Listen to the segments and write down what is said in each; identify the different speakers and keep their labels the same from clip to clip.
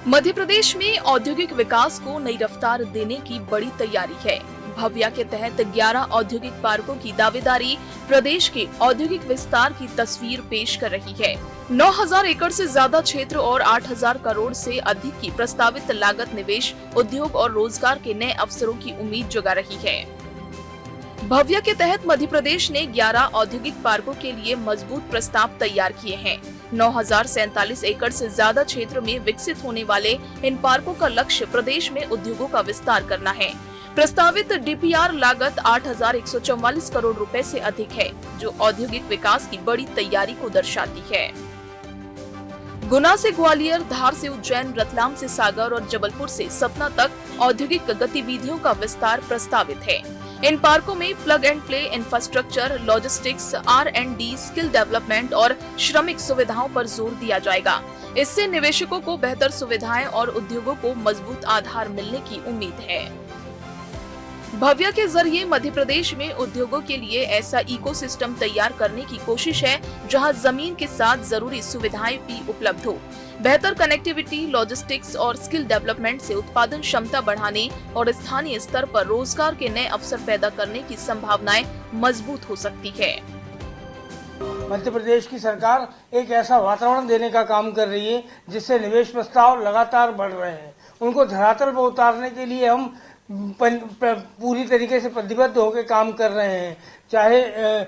Speaker 1: मध्य प्रदेश में औद्योगिक विकास को नई रफ्तार देने की बड़ी तैयारी है। भव्या के तहत 11 औद्योगिक पार्कों की दावेदारी प्रदेश के औद्योगिक विस्तार की तस्वीर पेश कर रही है। 9,000 एकड़ से ज्यादा क्षेत्र और 8,000 करोड़ से अधिक की प्रस्तावित लागत निवेश, उद्योग और रोजगार के नए अवसरों की उम्मीद जगा रही है। भव्या के तहत मध्य प्रदेश ने 11 औद्योगिक पार्कों के लिए मजबूत प्रस्ताव तैयार किए हैं। 9,047 एकड़ से ज्यादा क्षेत्र में विकसित होने वाले इन पार्कों का लक्ष्य प्रदेश में उद्योगों का विस्तार करना है। प्रस्तावित डीपीआर लागत 8,144 करोड़ रुपए से अधिक है, जो औद्योगिक विकास की बड़ी तैयारी को दर्शाती है। गुना से ग्वालियर, धार से उज्जैन, रतलाम से सागर और जबलपुर से सतना तक औद्योगिक गतिविधियों का विस्तार प्रस्तावित है। इन पार्कों में plug and play infrastructure, logistics, R&D, skill development और श्रमिक सुविधाओं पर जोर दिया जाएगा। इससे निवेशकों को बेहतर सुविधाएं और उद्योगों को मजबूत आधार मिलने की उम्मीद है। भव्या के जरिए मध्य प्रदेश में उद्योगों के लिए ऐसा इकोसिस्टम तैयार करने की कोशिश है, जहां जमीन के साथ जरूरी सुविधाएं भी उपलब्ध हो। बेहतर कनेक्टिविटी, लॉजिस्टिक्स और स्किल डेवलपमेंट से उत्पादन क्षमता बढ़ाने और स्थानीय स्तर पर रोजगार के नए अवसर पैदा करने की संभावनाएं मजबूत हो सकती है।
Speaker 2: मध्य प्रदेश की सरकार एक ऐसा वातावरण देने का काम कर रही है जिससे निवेश प्रस्ताव लगातार बढ़ रहे हैं। उनको धरातल पर उतारने के लिए हम पूरी तरीके से प्रतिबद्ध होकर काम कर रहे हैं। चाहे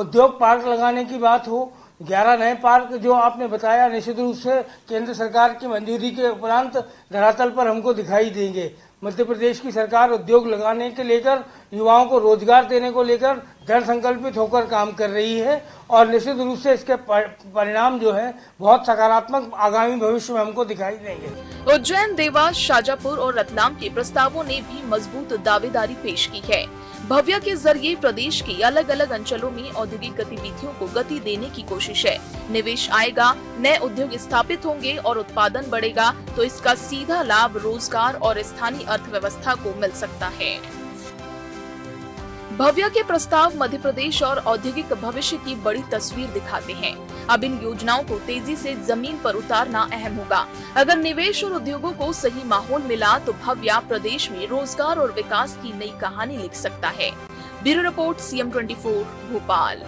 Speaker 2: उद्योग पार्क लगाने की बात हो, 11 नए पार्क जो आपने बताया, निश्चित रूप से केंद्र सरकार की मंजूरी के उपरांत धरातल पर हमको दिखाई देंगे। मध्य प्रदेश की सरकार उद्योग लगाने के लेकर, युवाओं को रोजगार देने को लेकर दृढ़ संकल्पित होकर काम कर रही है और निश्चित रूप से इसके परिणाम जो है बहुत सकारात्मक आगामी भविष्य में हमको दिखाई देंगे।
Speaker 1: उज्जैन, देवास, शाजापुर और रतलाम के प्रस्तावों ने भी मजबूत दावेदारी पेश की है। भव्या के जरिए प्रदेश के अलग अलग अंचलों में औद्योगिक गतिविधियों को गति देने की कोशिश है। निवेश आएगा, नए उद्योग स्थापित होंगे और उत्पादन बढ़ेगा, तो इसका सीधा लाभ रोजगार और स्थानीय अर्थव्यवस्था को मिल सकता है। भव्या के प्रस्ताव मध्य प्रदेश और औद्योगिक भविष्य की बड़ी तस्वीर दिखाते हैं। अब इन योजनाओं को तेजी से जमीन पर उतारना अहम होगा। अगर निवेश और उद्योगों को सही माहौल मिला तो भव्या प्रदेश में रोजगार और विकास की नई कहानी लिख सकता है। Bureau report, CM24 Bhopal.